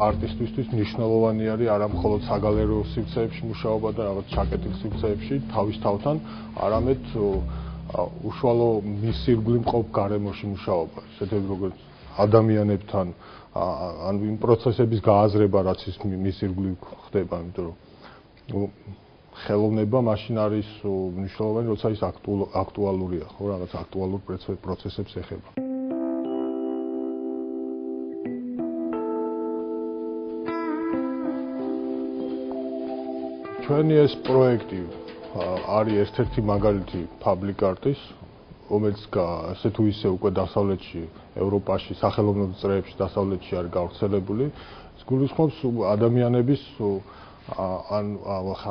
არტისტისთვის მნიშვნელოვანი არის არა მხოლოდ საგალერეო სივრცეებში მუშაობა და რაღაც ჩაკეტილ სივრცეებში თავის თავთან, არამედ უშუალო მის ირგვლივ მყოფ გარემოში მუშაობა, ისეთები როგორც ადამიანებთან, ან იმ პროცესების გააზრება, რაც ის მის ირგვლივ ხდება, იმიტომ რომ ხელოვნება მაშინ არის მნიშვნელოვანი, როცა ის აქტუალურია, ხო, რაღაც აქტუალურ პროცესებს ეხება. ჩვენი ეს პროექტი არის ერთ-ერთი მაგალითი public art-ის, რომელიც ასე თუ ისე უკვე დასავლეთში, ევროპაში, სახელოვნებო წრეებში დასავლეთში არის გავრცელებული. ეს გულისხმობს ადამიანების ან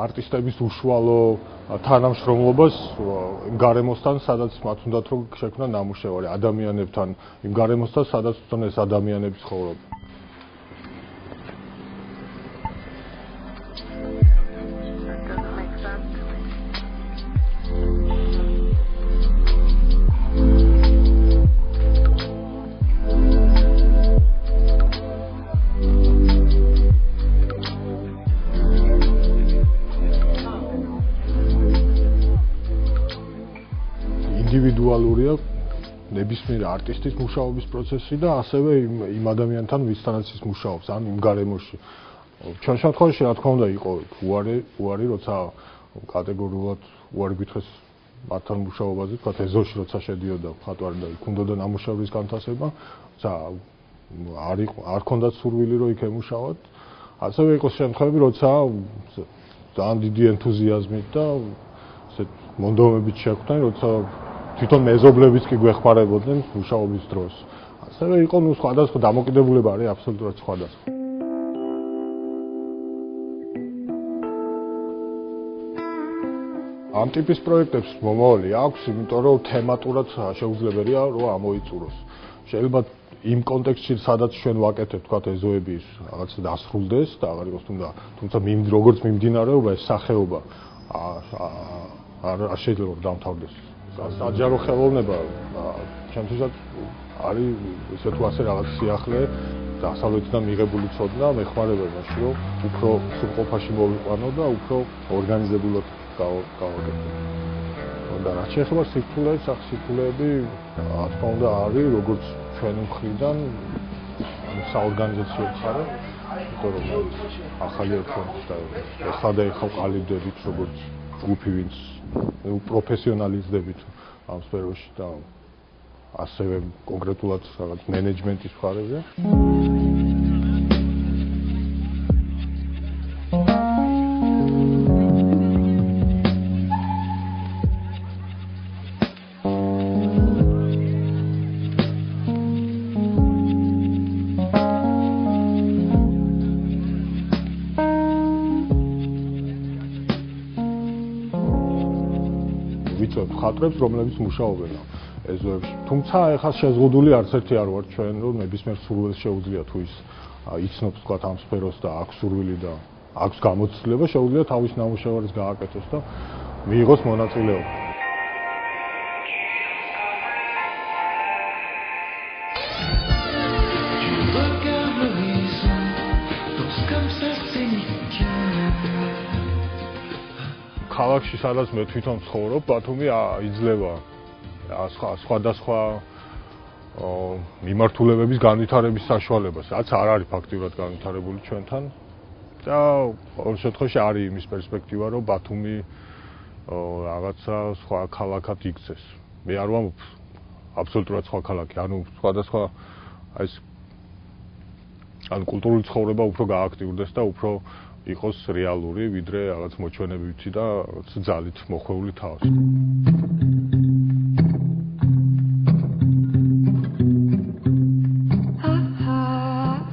არტისტების უშუალო თანამშრომლობას იმ გარემოსთან, სადაც მათ უნდათ რომ შექმნან ნამუშევარი, ადამიანებთან, იმ გარემოსთან, სადაც თვითონ ეს ადამიანები ცხოვრობენ. ინდივიდუალურია ნებისმიერ არტისტის მუშაობის პროცესი და ასევე იმ ადამიანთან ვისთანაც ის მუშაობს, ან იმ გარემოში. ჩვენ შემთხვევაში რა თქმა უნდა იყო უარი, როცა კატეგორიულად უარი გითხრეს მათთან მუშაობაზე, თქვა ეზოში როცა შედიოდა მხატვარი და იქ უნდოდა ნამუშევრის განთავსება, არ ქონდათ სურვილი რომ იქ ემუშავოთ. ასევე იყო შემთხვევები, როცა ძალიან დიდი ენთუზიაზმით და ესეთ მონდომებით შეხვდნენ, როცა თვითონ მეზობლებიც კი გვეხმარებოდნენ მუშაობის დროს. ასევე იყო სხვადასხვა დამოკიდებულება არის აბსოლუტურად სხვადასხვა. ამ ტიპის პროექტებს მომავალი აქვს, იმიტომ რომ თემატურად შეუძლებელია რომ ამოიწუროს. შეიძლება იმ კონტექსტში, სადაც ჩვენ ვაკეთებთ, თქვა ეზოები რაღაც დასრულდეს და აღარ იყოს თუმცა როგორც მიმდინარეობა ეს სახეობა არ შეიძლება რომ დამთავრდეს. საჯარო ხელოვნება ჩემთვისაც არის ისე თუ ასე რაღაც სიახლე დასავლეთიდან მიღებული ცოდნა მეხმარება იმაში რომ უფრო სრულყოფაში მოვიყვანო და უფრო ორგანიზებულად გავაკეთო. და რაც შეეხება სირთულეებს, სირთულეები რა თქმა უნდა არის როგორც ჩვენი მხრიდან საორგანიზაციო მხარე, იმიტომ რომ ახალი ერთმანეთს და ეხლა ყალიბდებით როგორც ჯგუფი ვინც პროფესიონალიზდებით ამ სფეროში და ასევე კონკრეტულად რაღაც მენეჯმენტის მხარეზე. მხატვრებს, რომლებიც მუშაობენ ეზოებში. თუმცა ეხლა შეზღუდული არც ერთი არ ვარ ჩვენ, რომ ნებისმიერ სურვილს შეუძლია თუ ის იცნობს თქვა ამ სფეროს და აქვს სურვილი და აქვს გამოცდილება, შეუძლია თავის ნამუშევარს გააკეთოს და მიიღოს მონაწილეობა. ქალაქში სადაც მე თვითონ ცხოვრობ, ბათუმი იძლევა სხვადასხვა მიმართულებების განვითარების საშუალებას, რაც არ არის ფაქტიურად განვითარებული ჩვენთან. და ორ შემთხვევაში არის იმის პერსპექტივა, რომ ბათუმი რაღაცა სხვა ქალაქად იქცეს. მე არ ვამბობ აბსოლუტურად სხვა ქალაქი, ანუ სხვადასხვა ეს ან კულტურული ცხოვრება უფრო გააქტიურდეს და უფრო იყოს რეალური, ვიდრე რაღაც მოჩვენებითი და ძალით მოხვეული თავს.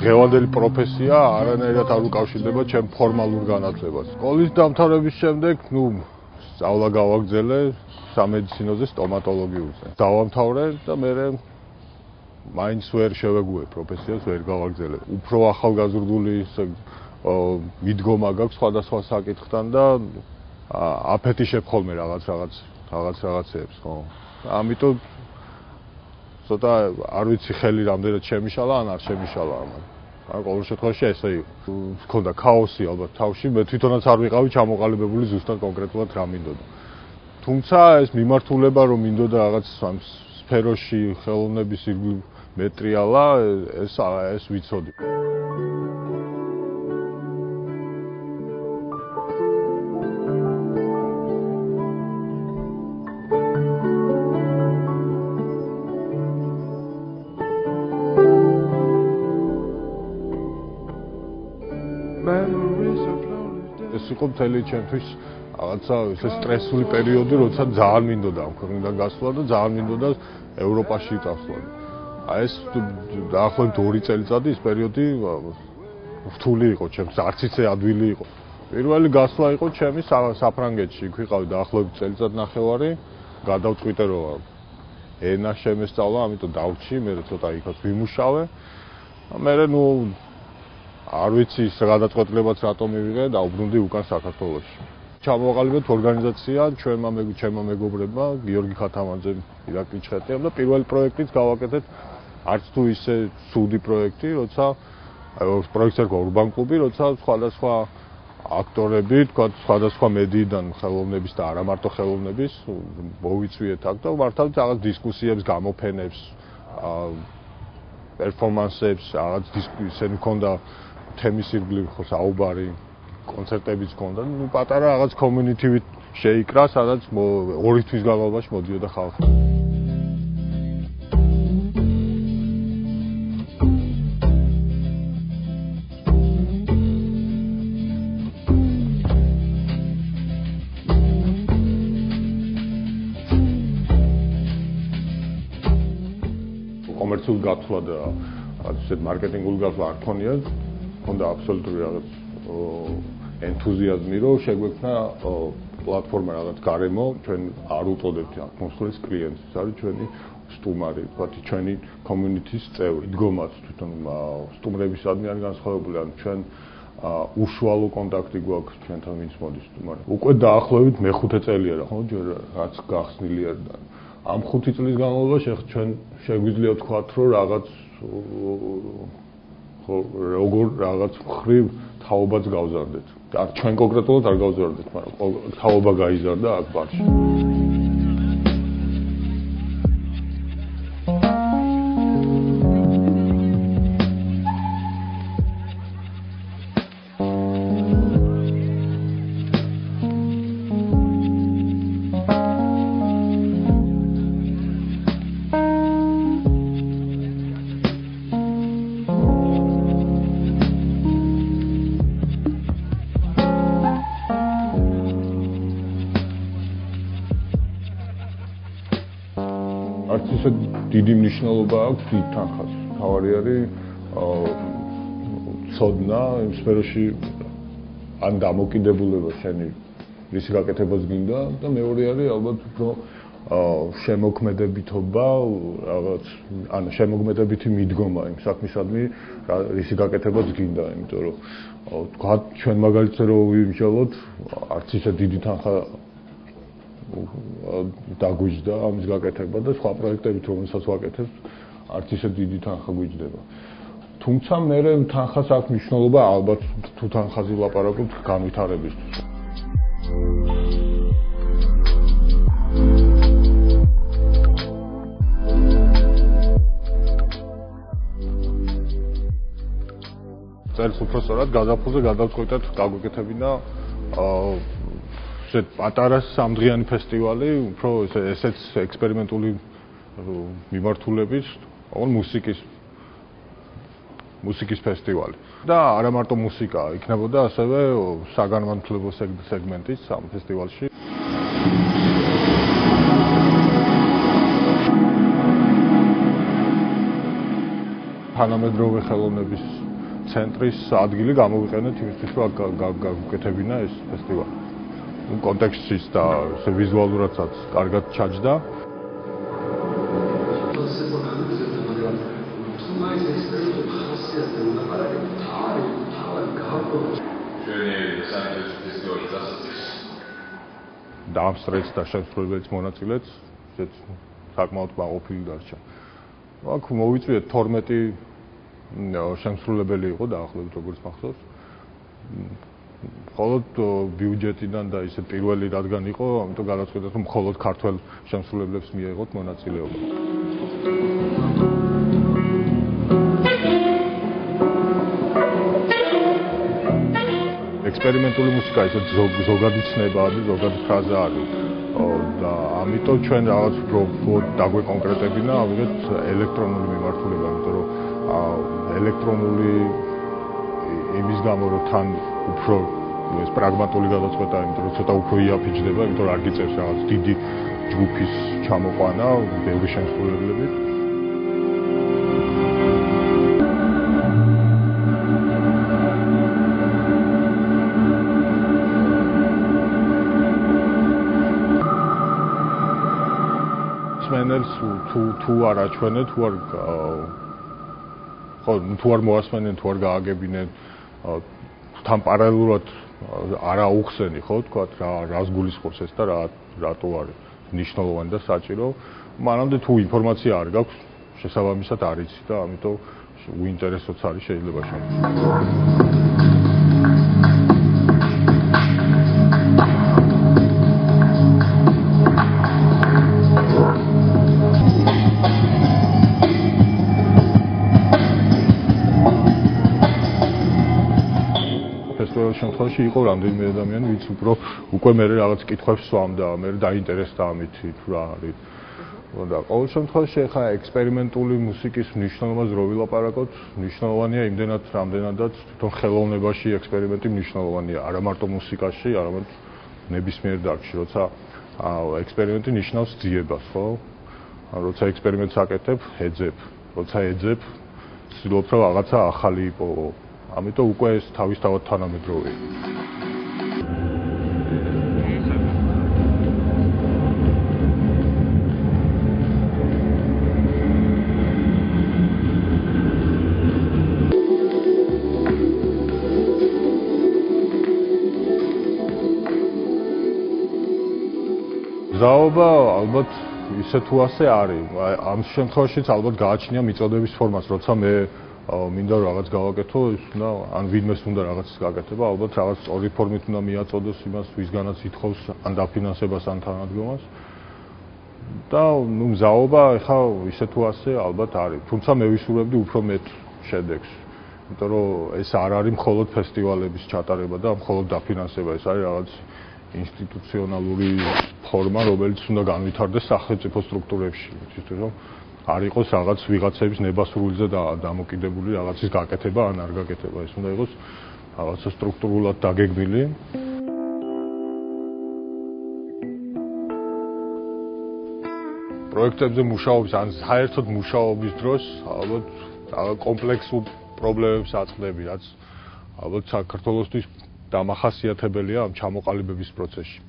დღევანდელი პროფესია არანაირად არ უკავშირდება ჩემ ფორმალურ განათლებას. სკოლის დამთავრების შემდეგ, სწავლა გავაგრძელე სამედიცინოზე, სტომატოლოგიურზე. დავამთავრე და მე მაინც ვერ შევეგუე პროფესიას, ვერ გავაგრძელე. უფრო ახალგაზრდული მიდგომა გაქვს სხვადასხვა საკითხთან და აფეთიშებ ხოლმე რაღაცეებს, ხო. ამიტომ ცოტა არ ვიცი ხელი რამდენად შემიშალა ან არ შემიშალა ამან. ყოველ შემთხვევაში ესე იყო. მქონდა ქაოსი ალბათ თავში, მე თვითონაც არ ვიყავი ჩამოყალიბებული ზუსტად კონკრეტულად რა მინდოდა. თუმცა ეს მიმართულება რომ მინდოდა რაღაც ამ სფეროში ხელოვნების ირგვლივ მეტრიალა, ეს ვიცოდი. ეს იყო მთელი ჩემთვის რაღაცა ეს სტრესული პერიოდი, როცა ძალიან მინდოდა ამ ქვეყნიდან გასვლა და ძალიან მინდოდა ევროპაში წასვლა. აი ეს დაახლოებით 2 წელიწადი ის პერიოდი რთული იყო ჩემს, არც ისე ადვილი იყო. პირველი გასვლა იყო ჩემი საფრანგეთში, იქ ვიყავი დაახლოებით წელიწად-ნახევარი, გადავწყვიტე რომ ენა შემესწავლა, ამიტომ დავრჩი, მე ცოტა იქაც ვიმუშავე. მე არ ვიცი ის გადაწყვეტილებაც რატომ მივიღე და უბრუნდი უკან საქართველოში. ჩამოვაყალიბეთ ორგანიზაცია ჩემმა მეგობრებმა, გიორგი ხათამაძემ, ირაკლი ჩხეტიამ და პირველი პროექტიც გავაკეთეთ, არც თუ ისე ცუდი პროექტი, როცა პროექტს ერქვა ურბან კლუბი, როცა სხვადასხვა აქტორები, თქვა სხვადასხვა მედიიდან ხელოვნების და არა მარტო ხელოვნების მოვიწვიეთ აქ და მართავთ რაღაც დისკუსიებს, გამოფენებს, პერფორმანსებს, რაღაც ისინი მქონდა თემის ირგვლივ ხო საუბარი, კონცერტებიც მქონდა, პატარა რაღაც კომიუნიტივით შეიკრა, სადაც 2 თვის განმავლობაში მოდიოდა ხალხი. კომერციულ გათვლა და ასე მარკეტინგული გათვლა არ ქონია, ქონდა აბსოლუტური რაღაც ენთუზიაზმი, რომ შეგვექმნა პლატფორმა რაღაც გარემო, ჩვენ არ უწოდებთ ატმოსფეროს კლიენტს, ეს არის ჩვენი სტუმარი, ვთქვათ, ჩვენი კომიუნიტის წევრი. დგომაც თვითონ სტუმრებისადმი არის განსხვავებული, ან ჩვენ უშუალო კონტაქტი გვაქვს ჩვენთან ვინც მოდის სტუმარი. უკვე დაახლოებით მე-5 წელია რა, ხო, ჯერ რაც გახსნილი არ და ამ 5 წლის განმავლობაში ჩვენ შეგვიძლია ვთქვათ, რომ რაღაც ხო როგორ რაღაც ხრივ თაობაც გავზარდეთ. არ ჩვენ კონკრეტულად არ გავზარდეთ, მაგრამ თაობა გაიზარდა აქ ბარში. არც ისე დიდი მნიშვნელობა აქვს დიდ თანხას. თავარი არის ცოდნა იმ სფეროში ან დამოკიდებულება შენი რისი გაკეთებაც გინდა და მეორე არის ალბათ უფრო შემოქმედებითობა, რაღაც ან შემოქმედებითი მიდგომა იმ საქმისადმი რისი გაკეთებაც გინდა, იმიტომ რომ თქვა ჩვენ მაგალითად რომ ვიმშალოთ არც ისე დიდი თანხა დაგვიჯდა ამის გაკეთება და სხვა პროექტებით რომელსაც ვაკეთებ არც ისე დიდი თანხა გვიჯდება. თუმცა მე თანხას აქვს მნიშვნელობა ალბათ თუ თანხაზე ვლაპარაკობთ განვითარებისთვის. წერს უფრო სწორად გაზაფხულზე გადავწყვიტეთ გაგვეკეთებინა პატარა სამდღიანი ფესტივალი, უფრო ესეც ექსპერიმენტული მიმართულების, მუსიკის ფესტივალი. და არა მარტო მუსიკა, იქნებოდა ასევე საგანმანათლებლო სეგმენტიც ამ ფესტივალში. თანამედროვე ხელოვნების ცენტრის ადგილი გამოვიყენეთ იმისთვის, რომ გავუკეთებინა ეს ფესტივალი. კონტექსტის და ვიზუალურადაც კარგად ჩაჯდა. დაამსწრეთ და შესრულებელიც მონაწილეც, ესეც საკმაოდ მაყოფილი დარჩა. აქ მოვიწვიეთ 12 შემსრულებელი იყო დაახლოებით როგორც მახსოვს. მხოლოდ ბიუჯეტიდან და ისე პირველი რადგან იყო, ამიტომ გადაწყვეტეთ რომ მხოლოდ ქართველ შემსრულებლებს მიეღოთ მონაწილეობა. ექსპერიმენტული მუსიკა ისე ზოგადი ცნებაა და ზოგადი ფრაზა არის. და ამიტომ ჩვენ რაღაც უფრო დაგვეკონკრეტებინა, ავიღეთ ელექტრონული მიმართულება, იმიტომ რომ ელექტრონული იმის გამო რომ თან უფრო ეს პრაგმატული გადაწყვეტა, იმიტომ რომ ცოტა უფრო იაფიჭდება, იმიტომ რომ არ გიწევს რაღაც დიდი ჯგუფის ჩამოყვანა, ბევრი შემსრულებლებით. სმენელს თუ არ აჩვენეთ, თუ არ მოასმენენ, თუ არ გააგებინენ თან პარალელურად არ აუხსენი, ხო, თქვა რას გულისხმობს ეს და რატო არის მნიშვნელოვანი და საჭირო. მანამდე თუ ინფორმაცია არ გაქვს, შესაბამისად არ იცი და ამიტომ უინტერესოც არის შეიძლება შემოგვიყვანოს. შემთხვევაში იყო რამდენიმე ადამიანი, ვინც უკვე მე რაღაც კითხვებს სვამდა, მე დაინტერესდა ამით, თუ რა არის. და ყოველ შემთხვევაში ახლა ექსპერიმენტული მუსიკის მნიშვნელობას რო ვილაპარაკოთ, მნიშვნელოვანია იმდენად, რამდენადაც თვითონ ხელოვნებაში ექსპერიმენტი მნიშვნელოვანია, არა მარტო მუსიკაში, არამედ ნებისმიერ დარგში, როცა ექსპერიმენტი ნიშნავს ძიებას, ხო? როცა ექსპერიმენტს აკეთებ, ეძებ, როცა ეძებ, ვცდილობ რომ რაღაცა ახალი იპოვო. ამიტომ უკვე ეს თავისთავად თანამედროვეა. ზაობა ალბათ ისე თუ ასე არის. ამ შემთხვევაშიც ალბათ გააჩნია მიწოდების ფორმაც, როცა მე მინდა რაღაც გავაკეთო, და ან ვინმეს უნდა რაღაცის გაკეთება, ალბათ რაღაც სწორი ფორმით უნდა მიაწოდოს იმას, ვისგანაც ითხოვს ან დაფინანსებას, ან თანადგომას. და ნუ მზაობა ეხა ისე თუ ასე ალბათ არის. თუმცა მე ვისურვებდი უფრო მეტ შედეგს. იმიტომ რომ ეს არ არის მხოლოდ ფესტივალების ჩატარება და მხოლოდ დაფინანსება, ეს არის რაღაც ინსტიტუციონალური ფორმა, რომელიც უნდა განვითარდეს სახელმწიფო სტრუქტურებში, იცით რომ არ იყოს რაღაც ვიღაცების ნებასრულზე დამოკიდებული რაღაცის გაკეთება ან არ გაკეთება, ეს უნდა იყოს რაღაცა სტრუქტურულად დაგეგმილი. პროექტებზე მუშაობის ან საერთოდ მუშაობის დროს ალბათ კომპლექსურ პრობლემებს აწყდები, რაც ალბათ საქართველოსთვის დამახასიათებელია ამ ჩამოყალიბების პროცესში.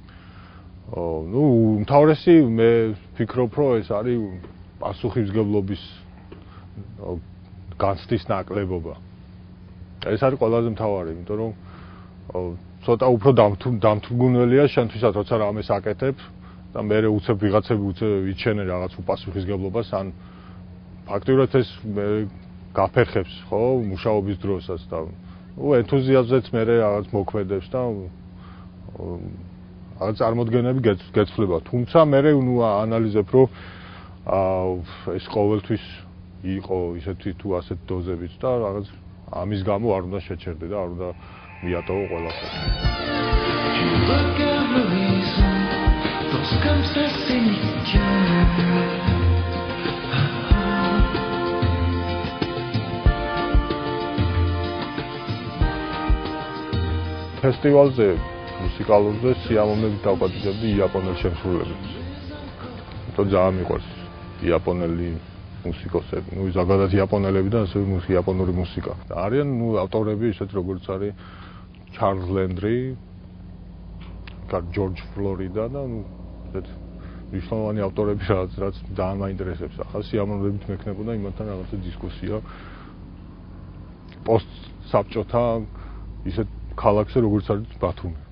ნუ უმთავრესი მე ვფიქრობ, რომ ეს არის პასუხისმგებლობის განცდის ნაკლებობა. ეს არის ყველაზე მთავარი, იმიტომ რომ ცოტა უფრო დამთრგუნველია შენთვისაც, როცა რამეს აკეთებ და მე უცებ ვიღაცები ვიჩენენ რაღაც უპასუხისმგებლობას, ან ფაქტიურად ეს გაფერხებს, ხო, მუშაობის დროსაც და ენთუზიაზმზეც მე რაღაც მოქმედებს და რაღაც წარმოდგენები გეცვლება. თუმცა მე ანალიზებ, რომ ეს ყოველთვის იყო ისეთი თუ ასეთ დოზებით და რაღაც ამის გამო არ უნდა შეჩერდე და არ უნდა მიატოვო ყველაფერი. ფესტივალზე მუსიკალურზე სიამოვნებით დავკავშირებდი იაპონელ შემსრულებლებს. თვითონ ძალიან მიყვარს იაპონელი მუსიკოსები, ნუ ზოგადად იაპონელები და ასევე იაპონური მუსიკა. არიან ავტორები ისეთ როგორც არის ჩარლზ ლენდრი, ჯორჯ ფლორიდა და ესეთ მნიშვნელოვანი ავტორები, რაც ძალიან მაინტერესებს. ახლა სიამოვნებით მექნებოდა იმათთან რაღაცა დისკუსია პოსტ საბჭოთა ისეთ ქალაქზე როგორც არის ბათუმი.